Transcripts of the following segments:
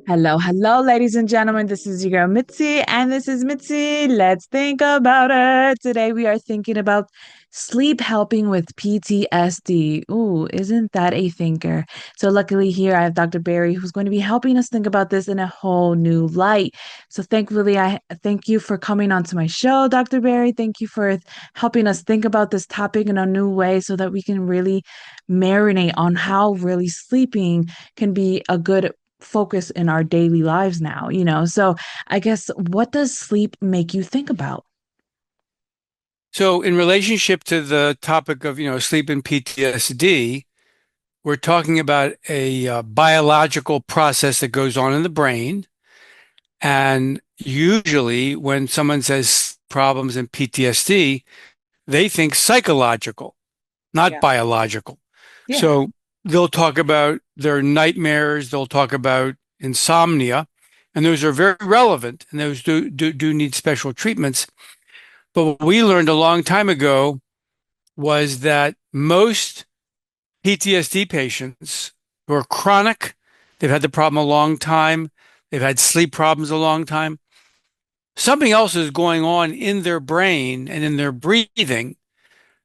Hello, hello, ladies and gentlemen. This is your girl Mitzi, and this is Mitzi. Let's think about it. Today we are thinking about sleep helping with PTSD. Ooh, isn't that a thinker? So luckily here I have Dr. Barry who's going to be helping us think about this in a whole new light. So thankfully I thank you for coming onto my show, Dr. Barry. Thank you for helping us think about this topic in a new way so that we can really marinate on how really sleeping can be a good focus in our daily lives now. So I guess what does sleep make you think about? So, in relationship to the topic of, sleep and PTSD, we're talking about a biological process that goes on in the brain. And usually, when someone says problems in PTSD, they think psychological, not Yeah. biological. Yeah. So, they'll talk about their nightmares, they'll talk about insomnia, and those are very relevant, and those do need special treatments. But what we learned a long time ago was that most PTSD patients who are chronic, they've had the problem a long time, they've had sleep problems a long time, something else is going on in their brain and in their breathing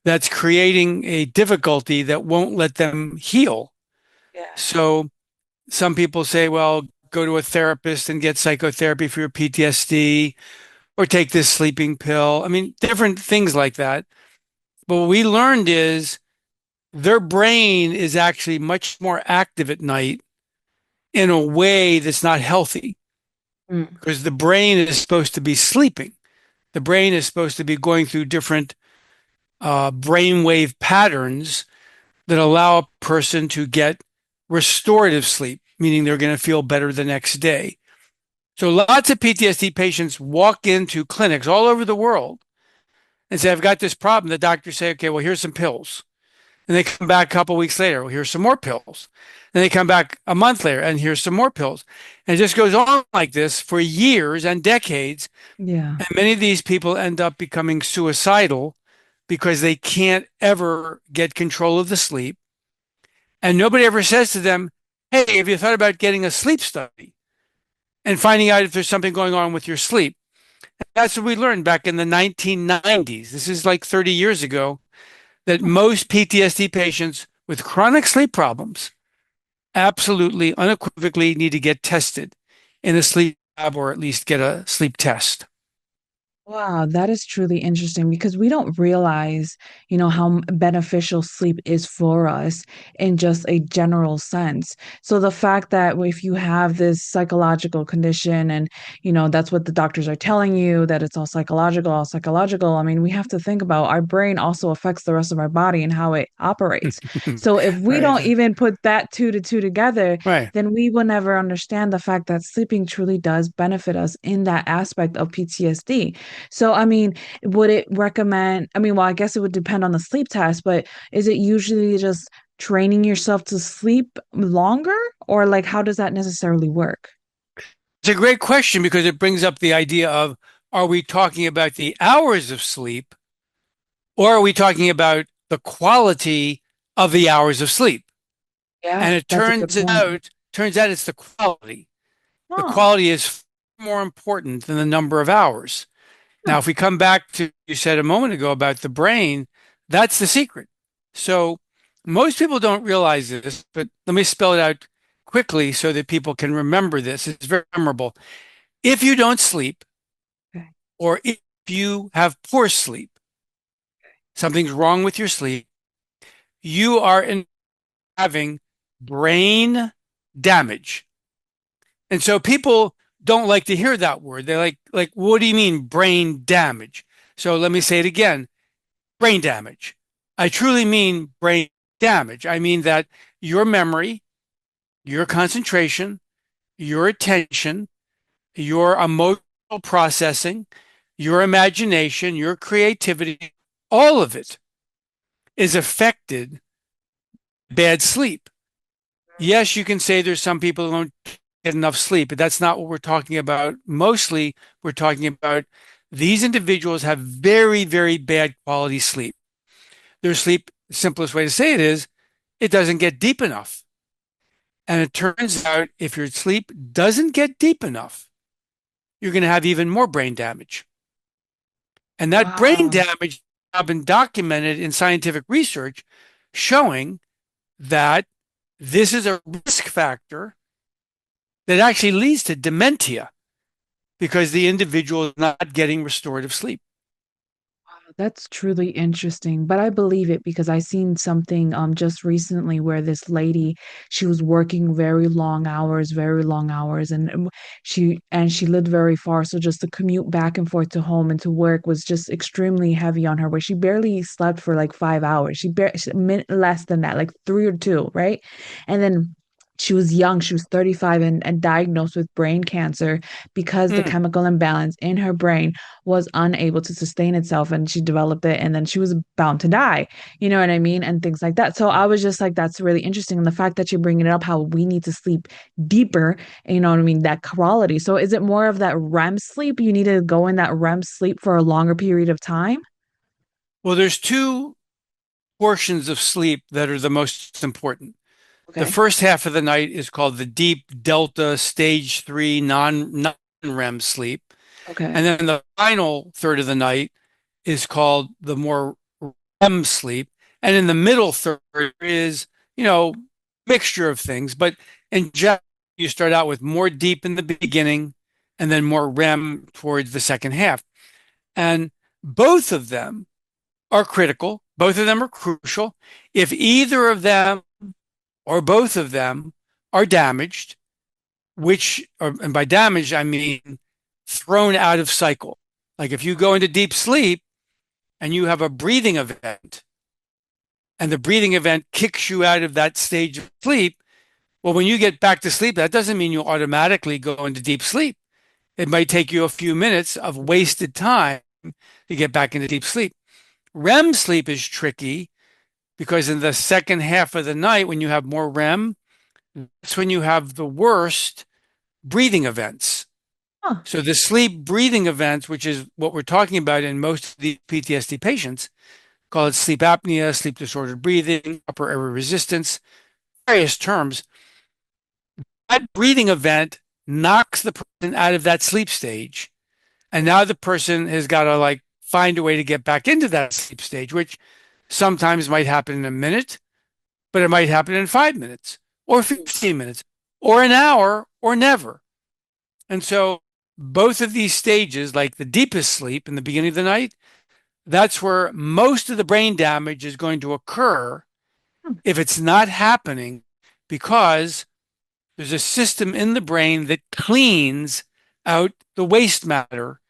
that's creating a difficulty that won't let them heal. Yeah. So some people say, well, go to a therapist and get psychotherapy for your PTSD or take this sleeping pill. I mean, different things like that. But what we learned is their brain is actually much more active at night in a way that's not healthy Mm. because the brain is supposed to be sleeping. The brain is supposed to be going through different brainwave patterns that allow a person to get restorative sleep, meaning they're going to feel better the next day. So lots of PTSD patients walk into clinics all over the world and say, I've got this problem. The doctors say, okay, well, here's some pills. And they come back a couple of weeks later. Well, here's some more pills. And they come back a month later, and here's some more pills. And it just goes on like this for years and decades. Yeah. And many of these people end up becoming suicidal because they can't ever get control of the sleep. And nobody ever says to them, hey, have you thought about getting a sleep study and finding out if there's something going on with your sleep? That's what we learned back in the 1990s. This is like 30 years ago, that most PTSD patients with chronic sleep problems absolutely unequivocally need to get tested in a sleep lab or at least get a sleep test. Wow, that is truly interesting because we don't realize how beneficial sleep is for us in just a general sense. So the fact that if you have this psychological condition and that's what the doctors are telling you, that it's all psychological, I mean, we have to think about our brain also affects the rest of our body and how it operates. So if we don't Right. even put that two to two together, Right. then we will never understand the fact that sleeping truly does benefit us in that aspect of PTSD. So, I mean, would it recommend? I mean, well, I guess it would depend on the sleep test, but is it usually just training yourself to sleep longer, or like how does that necessarily work? It's a great question because it brings up the idea of, are we talking about the hours of sleep or are we talking about the quality of the hours of sleep? Yeah, And it that's a good point. turns out it's the quality. The Oh, quality is more important than the number of hours. huh. Now, if we come back to you said a moment ago about the brain, that's the secret. So most people don't realize this, but let me spell it out quickly so that people can remember this. It's very memorable. If you don't sleep, Okay. or if you have poor sleep, something's wrong with your sleep, you are having brain damage. And so people don't like to hear that word. They're like, what do you mean brain damage? So let me say it again, brain damage. I truly mean brain damage. I mean that your memory, your concentration, your attention, your emotional processing, your imagination, your creativity, all of it is affected by bad sleep. Yes, you can say there's some people who don't get enough sleep, but that's not what we're talking about. Mostly, we're talking about these individuals have very, very bad quality sleep. Their sleep, the simplest way to say it is, it doesn't get deep enough. And it turns out if your sleep doesn't get deep enough, you're going to have even more brain damage. And that brain Wow. damage has been documented in scientific research showing that this is a risk factor that actually leads to dementia because the individual is not getting restorative sleep. That's truly interesting, but I believe it because I seen something just recently where this lady, she was working very long hours, and she lived very far, so just the commute back and forth to home and to work was just extremely heavy on her, where she barely slept for like 5 hours. Less than that, like 3 or 2, right? And then she was young, she was 35 and diagnosed with brain cancer because the Mm. chemical imbalance in her brain was unable to sustain itself and she developed it and then she was bound to die. You know what I mean? And things like that. So I was just like, that's really interesting. And the fact that you're bringing it up, how we need to sleep deeper, you know what I mean? That quality. So is it more of that REM sleep? You need to go in that REM sleep for a longer period of time? Well, there's two portions of sleep that are the most important. The Okay. first half of the night is called the deep delta stage three non-REM sleep. Okay. And then the final third of the night is called the more REM sleep. And in the middle third is, you know, mixture of things. But in general, you start out with more deep in the beginning and then more REM towards the second half. And both of them are critical. Both of them are crucial. If either of them or both of them are damaged, and by damage, I mean thrown out of cycle. Like if you go into deep sleep and you have a breathing event and the breathing event kicks you out of that stage of sleep, well, when you get back to sleep, that doesn't mean you automatically go into deep sleep. It might take you a few minutes of wasted time to get back into deep sleep. REM sleep is tricky because in the second half of the night, when you have more REM, that's when you have the worst breathing events. Huh. So the sleep breathing events, which is what we're talking about in most of the PTSD patients, call it sleep apnea, sleep disordered breathing, upper airway resistance, various terms. That breathing event knocks the person out of that sleep stage. And now the person has got to like find a way to get back into that sleep stage, which sometimes might happen in a minute, but it might happen in 5 minutes or 15 minutes or an hour or never. And so both of these stages, like the deepest sleep in the beginning of the night, that's where most of the brain damage is going to occur Hmm. if it's not happening because there's a system in the brain that cleans out the waste matter.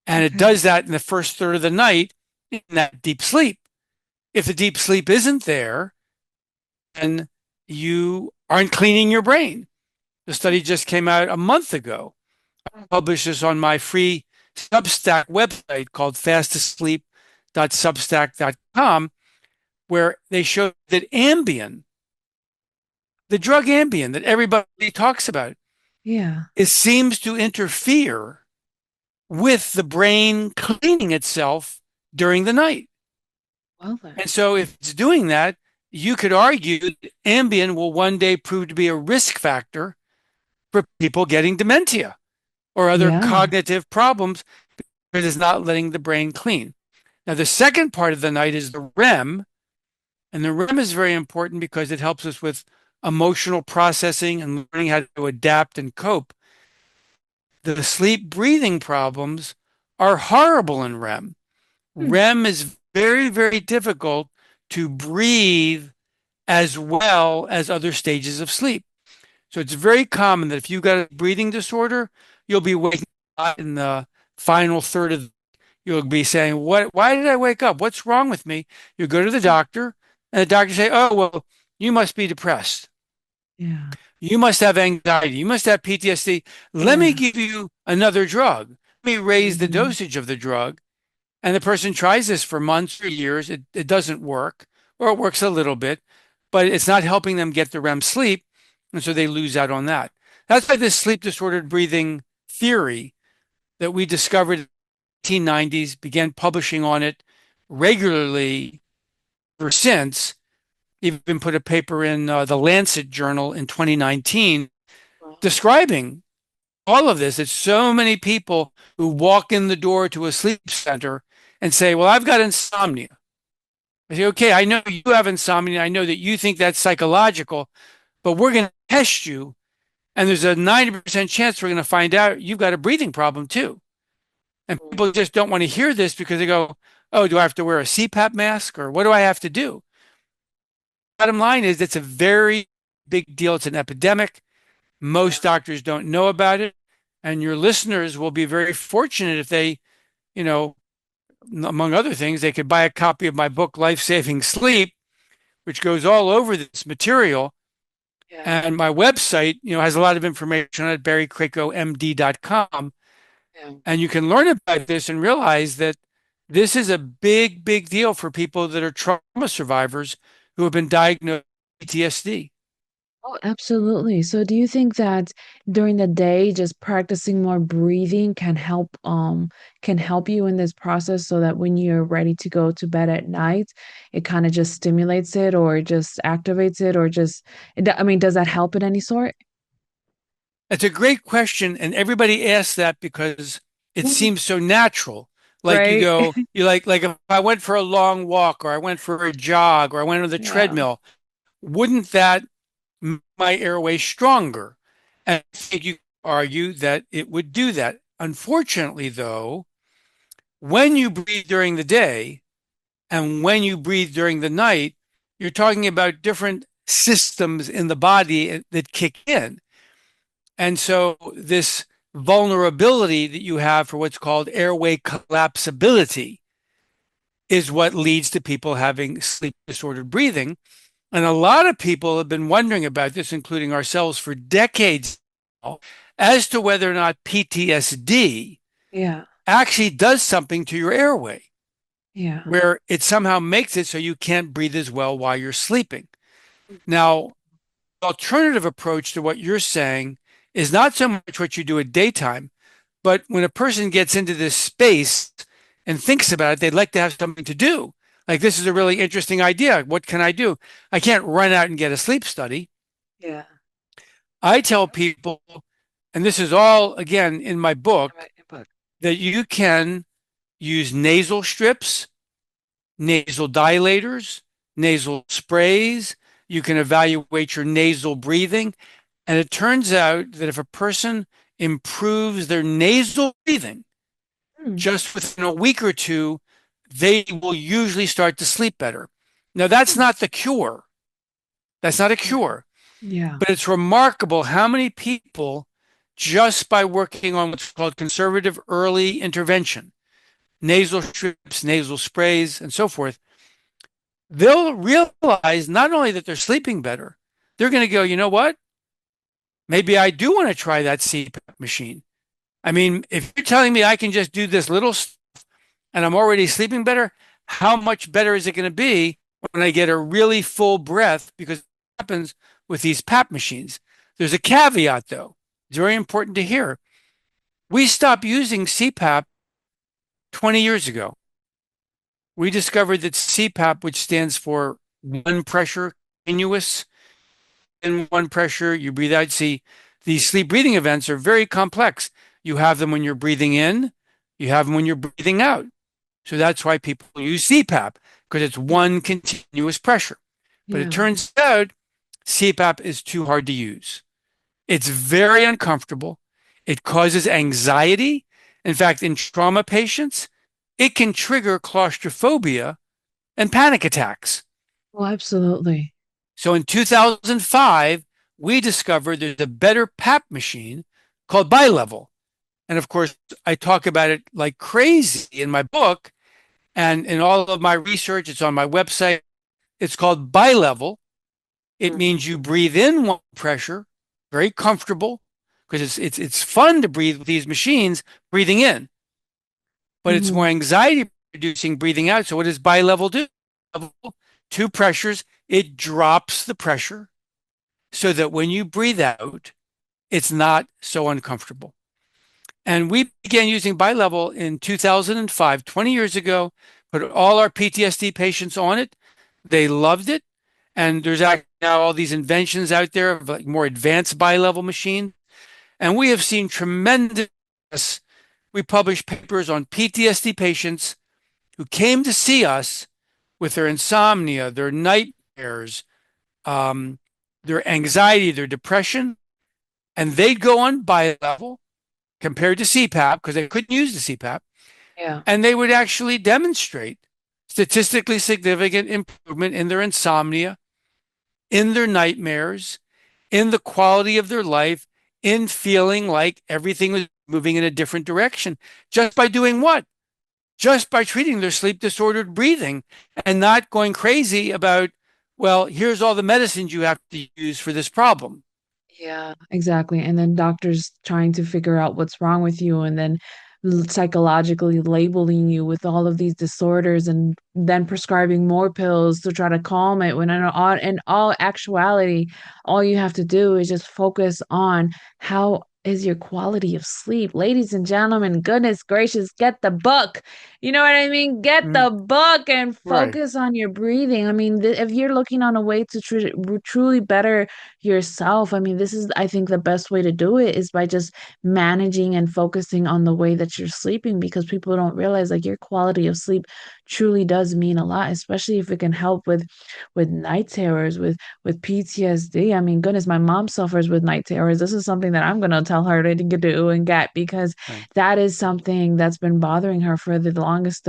And it Okay. does that in the first third of the night in that deep sleep. If the deep sleep isn't there, then you aren't cleaning your brain. The study just came out a month ago. I published this on my free Substack website called fastasleep.substack.com, where they showed that Ambien, the drug Ambien that everybody talks about, Yeah. it seems to interfere with the brain cleaning itself during the night. Well then. And so if it's doing that, you could argue that Ambien will one day prove to be a risk factor for people getting dementia or other Yeah. cognitive problems because it's not letting the brain clean. Now, the second part of the night is the REM, and the REM is very important because it helps us with emotional processing and learning how to adapt and cope. The sleep breathing problems are horrible in REM. Hmm. REM is very, very difficult to breathe as well as other stages of sleep. So it's very common that if you've got a breathing disorder, you'll be waking up in the final third of, you'll be saying, "What? Why did I wake up? What's wrong with me?" You go to the doctor, and the doctor say, "Oh, well, you must be depressed. Yeah. You must have anxiety. You must have PTSD. Let me Yeah. give you another drug. Let me raise the Hmm. dosage of the drug." And the person tries this for months or years. It doesn't work, or it works a little bit, but it's not helping them get the REM sleep. And so they lose out on that. That's why this sleep disordered breathing theory that we discovered in the 1990s, began publishing on it regularly ever since, even put a paper in the Lancet journal in 2019 Wow. describing all of this. It's so many people who walk in the door to a sleep center and say, well, I've got insomnia. I say, okay, I know you have insomnia. I know that you think that's psychological, but we're going to test you. And there's a 90% chance we're going to find out you've got a breathing problem too. And Mm. people just don't want to hear this because they go, oh, do I have to wear a CPAP mask or what do I have to do? Bottom line is it's a very big deal. It's an epidemic. Yeah. Most doctors don't know about it. And your listeners will be very fortunate if they, you know, among other things, they could buy a copy of my book, Life Saving Sleep, which goes all over this material. Yeah. And my website, has a lot of information on it, barrykrakowmd.com. Yeah. And you can learn about this and realize that this is a big, big deal for people that are trauma survivors who have been diagnosed with PTSD. Oh, absolutely. So do you think that during the day, just practicing more breathing can help you in this process so that when you're ready to go to bed at night, it kind of just stimulates it or just activates it or just I mean, does that help in any sort? It's a great question, and everybody asks that because it Mhm. seems so natural. Like you Right? go, you like if I went for a long walk or I went for a jog or I went on the Yeah. treadmill, wouldn't that make my airway stronger? And I think you argue that it would do that. Unfortunately, though, when you breathe during the day and when you breathe during the night, you're talking about different systems in the body that kick in. And so this vulnerability that you have for what's called airway collapsibility is what leads to people having sleep disordered breathing. And a lot of people have been wondering about this, including ourselves, for decades now, as to whether or not PTSD Yeah. actually does something to your airway, Yeah. where it somehow makes it so you can't breathe as well while you're sleeping. Now, the alternative approach to what you're saying is not so much what you do at daytime, but when a person gets into this space and thinks about it, they'd like to have something to do. Like, this is a really interesting idea. What can I do? I can't run out and get a sleep study. Yeah. I tell people, and this is all again in my book, Right, but that you can use nasal strips, nasal dilators, nasal sprays. You can evaluate your nasal breathing. And it turns out that if a person improves their nasal breathing, mm, just within a week or two, they will usually start to sleep better. Now, that's mm, not the cure. That's not a yeah. cure, Yeah. but it's remarkable how many people, just by working on what's called conservative early intervention, nasal strips, nasal sprays, and so forth, they'll realize not only that they're sleeping better, they're going to go, you know what? Maybe I do want to try that CPAP machine. I mean, if you're telling me I can just do this little and I'm already sleeping better, how much better is it going to be when I get a really full breath? Because it happens with these PAP machines. There's a caveat, though. It's very important to hear. We stopped using CPAP 20 years ago. We discovered that CPAP, which stands for one pressure, continuous, in one pressure, you breathe out. See, these sleep breathing events are very complex. You have them when you're breathing in, you have them when you're breathing out. So that's why people use CPAP because it's one continuous pressure. But it Yeah. turns out CPAP is too hard to use. It's very uncomfortable. It causes anxiety. In fact, in trauma patients, it can trigger claustrophobia and panic attacks. Oh, absolutely. So in 2005, we discovered there's a better PAP machine called bilevel. And of course, I talk about it like crazy in my book and in all of my research. It's on my website. It's called bilevel. It Mm. means you breathe in one pressure, very comfortable, because it's fun to breathe with these machines breathing in, but it's more Mhm. anxiety producing breathing out. So what does bilevel do? Two pressures, it drops the pressure so that when you breathe out, it's not so uncomfortable. And we began using bilevel in 2005, 20 years ago, put all our PTSD patients on it. They loved it. And there's actually now all these inventions out there of like more advanced bi-level machines. And we have seen tremendous. We published papers on PTSD patients who came to see us with their insomnia, their nightmares, um, their anxiety, their depression, and they'd go on bi-level compared to CPAP because they couldn't use the CPAP, Yeah. and they would actually demonstrate statistically significant improvement in their insomnia, in their nightmares, in the quality of their life, in feeling like everything was moving in a different direction just by doing what? Just by treating their sleep disordered breathing and not going crazy about, well, here's all the medicines you have to use for this problem. Yeah, exactly. And then doctors trying to figure out what's wrong with you and then psychologically labeling you with all of these disorders and then prescribing more pills to try to calm it when in all actuality, all you have to do is just focus on how is your quality of sleep. Ladies and gentlemen, goodness gracious, get the book. You know what I mean? Get Mm, the book and right. focus on your breathing. I mean, if you're looking on a way to truly better yourself. I mean, this is, I think, the best way to do it is by just managing and focusing on the way that you're sleeping because people don't realize like your quality of sleep truly does mean a lot, especially if it can help with night terrors, with PTSD. I mean, goodness, my mom suffers with night terrors. This is something that I'm gonna tell her to do and get because Right. that is something that's been bothering her for the longest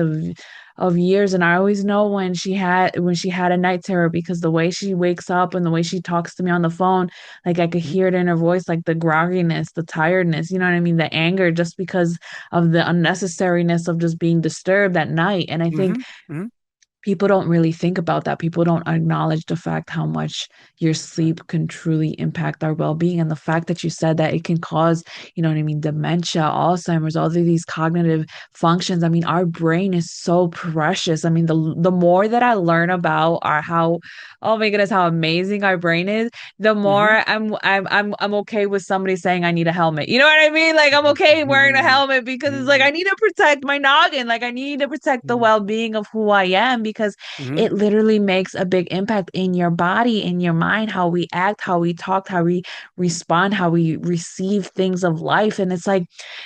of years. And I always know when she had a night terror because the way she wakes up and the way she talks to me on the phone, like I could Mm-hmm. hear it in her voice, like the grogginess, the tiredness, you know what I mean? The anger just because of the unnecessariness of just being disturbed at night. And I think Mm-hmm. people don't really think about that. People don't acknowledge the fact how much your sleep can truly impact our well-being. And the fact that you said that it can cause, you know what I mean, dementia, Alzheimer's, all of these cognitive functions. I mean, our brain is so precious. I mean, the more that I learn about our how, oh my goodness, how amazing our brain is, the more Mm-hmm. I'm okay with somebody saying I need a helmet. You know what I mean? Like I'm okay wearing a helmet because it's like Mm-hmm. I need to protect my noggin. Like I need to protect the Mm-hmm. well-being of who I am because Mm-hmm. it literally makes a big impact in your body, in your mind, how we act, how we talk, how we respond, how we receive things of life. And it's like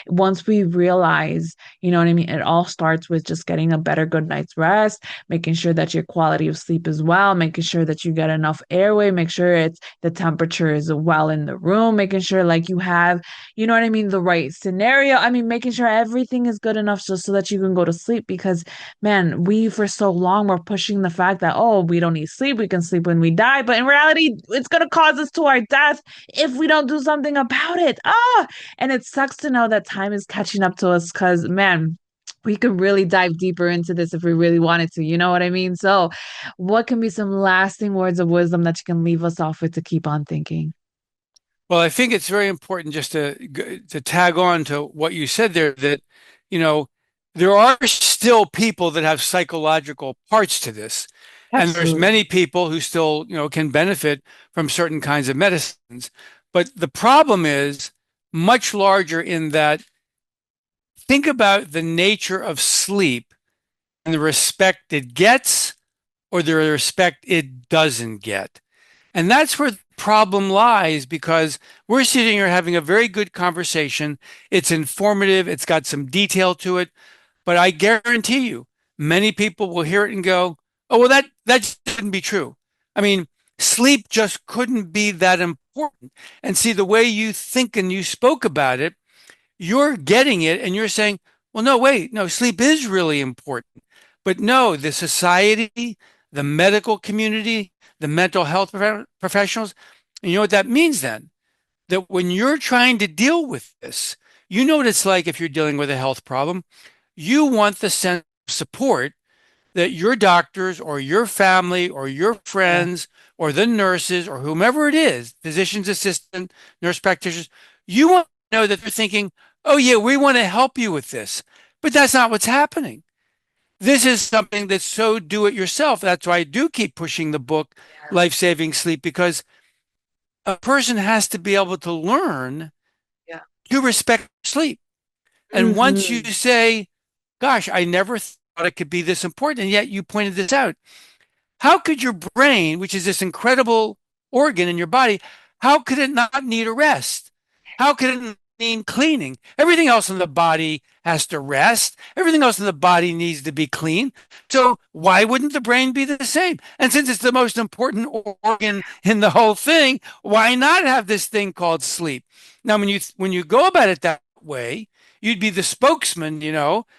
once we realize, you know what I mean, it all starts with just getting a better good night's rest, making sure that your quality of sleep is well, making sure that you get enough airway, make sure it's the temperature is well in the room, making sure like you have, you know what I mean, the right scenario. I mean, making sure everything is good enough just so that you can go to sleep because man, we for so long were pushing the fact that, oh, we don't need sleep, we can sleep when we die. But in reality, it's going to cause us to our death if we don't do something about it. Ah, and it sucks to know that time is catching up to us because, man, we could really dive deeper into this if we really wanted to. You know what I mean? So, what can be some lasting words of wisdom that you can leave us off with to keep on thinking? Well, I think it's very important just to tag on to what you said there that, you know, there are still people that have psychological parts to this. And there's Absolutely. many people who still, can benefit from certain kinds of medicines. But the problem is much larger in that think about the nature of sleep and the respect it gets or the respect it doesn't get. And that's where the problem lies because we're sitting here having a very good conversation. It's informative, it's got some detail to it, but I guarantee you, many people will hear it and go, "Oh, well, that just couldn't be true." I mean, sleep just couldn't be that important. And see, the way you think and you spoke about it, you're getting it and you're saying, "Well, no, wait, no, sleep is really important." But no, the society, the medical community, the mental health professionals, and you know what that means then? That when you're trying to deal with this, you know what it's like if you're dealing with a health problem. You want the sense of support that your doctors or your family or your Yeah. friends or the nurses or whomever it is, physician's assistant, nurse practitioners, you want to know that they're thinking, oh, yeah, we want to help you with this. But that's not what's happening. This is something that's so do it yourself. That's why I do keep pushing the book, Life Saving Sleep, because a person has to be able to learn Yeah. to respect sleep. And once you Hmm. say, gosh, I never thought it could be this important, and yet you pointed this out, How could your brain, which is this incredible organ in your body, how could it not need a rest? How could it need cleaning? Everything else in the body has to rest. Everything else in the body needs to be clean. So why wouldn't the brain be the same? And since it's the most important organ in the whole thing, why not have this thing called sleep? Now, when you go about it that way, you'd be the spokesman,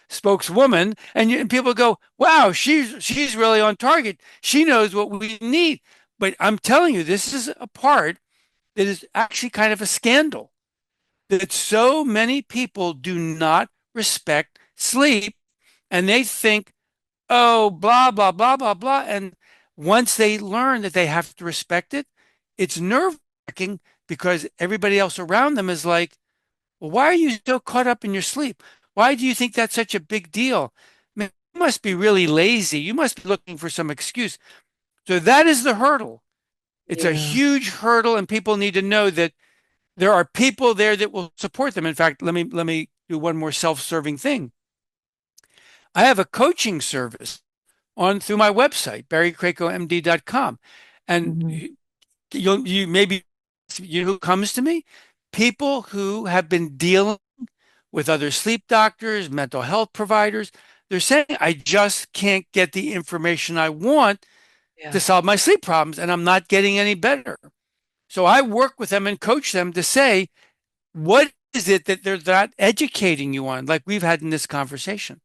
spokeswoman, and people go, "Wow, she's really on target. She knows what we need." But I'm telling you, this is a part that is actually kind of a scandal that so many people do not respect sleep, and they think, "Oh, blah blah blah blah blah." And once they learn that they have to respect it, it's nerve-wracking because everybody else around them is like, well, why are you so caught up in your sleep? Why do you think that's such a big deal? Man, you must be really lazy. You must be looking for some excuse. So that is the hurdle. It's a Yeah. huge hurdle, and people need to know that there are people there that will support them. In fact, let me do one more self-serving thing. I have a coaching service on through my website, barrykrakowmd.com. And Hmm. you maybe who comes to me? People who have been dealing with other sleep doctors, mental health providers. They're saying, I just can't get the information I want to Yeah. solve my sleep problems, and I'm not getting any better. So I work with them and coach them to say, what is it that they're not educating you on, like we've had in this conversation?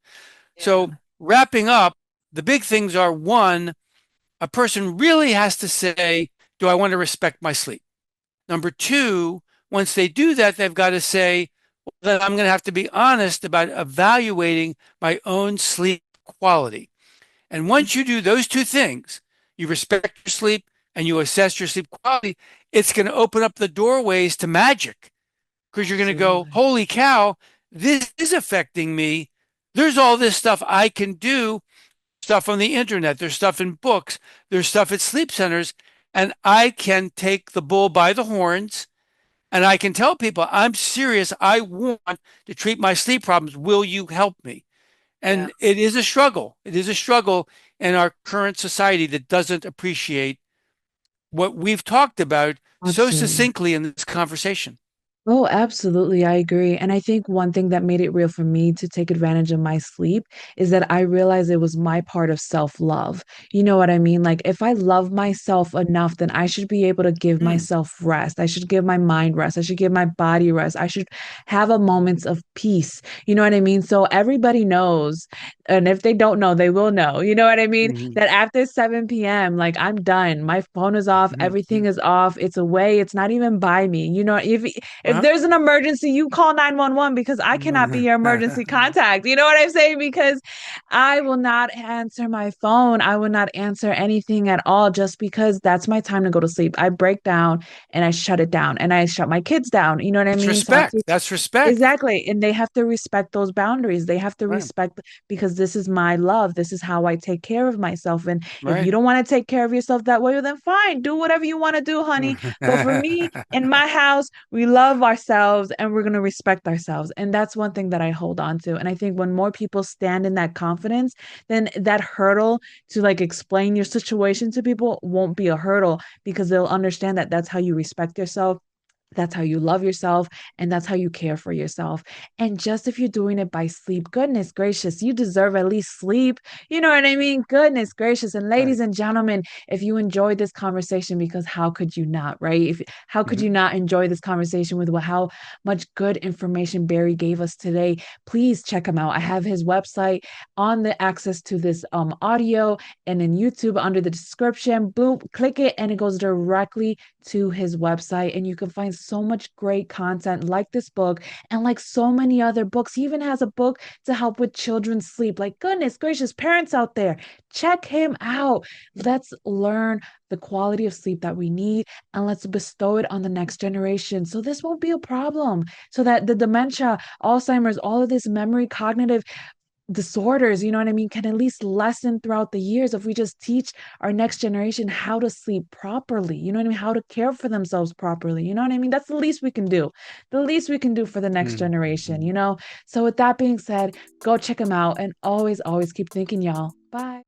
So, Yeah. wrapping up, the big things are one, a person really has to say, do I want to respect my sleep? Number two, once they do that, they've got to say, well, then I'm going to have to be honest about evaluating my own sleep quality. And once you do those two things, you respect your sleep and you assess your sleep quality, it's going to open up the doorways to magic because you're going to go, Absolutely. holy cow, this is affecting me. There's all this stuff I can do, stuff on the internet, there's stuff in books, there's stuff at sleep centers, and I can take the bull by the horns and I can tell people, I'm serious. I want to treat my sleep problems. Will you help me? Yeah. And it is a struggle. It is a struggle in our current society that doesn't appreciate what we've talked about so Absolutely. succinctly in this conversation. Oh, absolutely. I agree. And I think one thing that made it real for me to take advantage of my sleep is that I realized it was my part of self-love. You know what I mean? Like, if I love myself enough, then I should be able to give Mm, myself rest. I should give my mind rest. I should give my body rest. I should have a moments of peace. You know what I mean? So everybody knows. And if they don't know, they will know. You know what I mean? mhm, That after 7 p.m., like I'm done. My phone is off. mhm, Everything mhm. is off. It's away. It's not even by me. You know, if Well, there's an emergency, you call 911 because I cannot be your emergency contact. You know what I'm saying? Because I will not answer my phone. I will not answer anything at all just because that's my time to go to sleep. I break down and I shut it down and I shut my kids down. You know what I that's mean? So I have to. respect. That's respect. Exactly. And they have to respect those boundaries. They have to Right, respect because this is my love. This is how I take care of myself. And if you right. don't want to take care of yourself that way, well, then fine. Do whatever you want to do, honey. But for me, in my house, we love ourselves and we're going to respect ourselves. And that's one thing that I hold on to. And I think when more people stand in that confidence, then that hurdle to like explain your situation to people won't be a hurdle because they'll understand that that's how you respect yourself, that's how you love yourself, and that's how you care for yourself. And just if you're doing it by sleep, goodness gracious, you deserve at least sleep. You know what I mean? Goodness gracious. And Right. ladies and gentlemen, if you enjoyed this conversation, because how could you not, right? If how could you Mhm. not enjoy this conversation with how much good information Barry gave us today? Please check him out. I have his website on the access to this audio and in YouTube under the description. Boom, click it, and it goes directly to his website, and you can find so much great content like this book and like so many other books. He even has a book to help with children's sleep. Like, goodness gracious, parents out there, check him out. Let's learn the quality of sleep that we need and let's bestow it on the next generation so this won't be a problem, so that the dementia, Alzheimer's, all of this memory, cognitive disorders, you know what I mean, can at least lessen throughout the years if we just teach our next generation how to sleep properly, you know what I mean, how to care for themselves properly, you know what I mean. That's the least we can do, the least we can do for the next Mhm. generation, you know. So with that being said, go check them out and always, always keep thinking, y'all. Bye.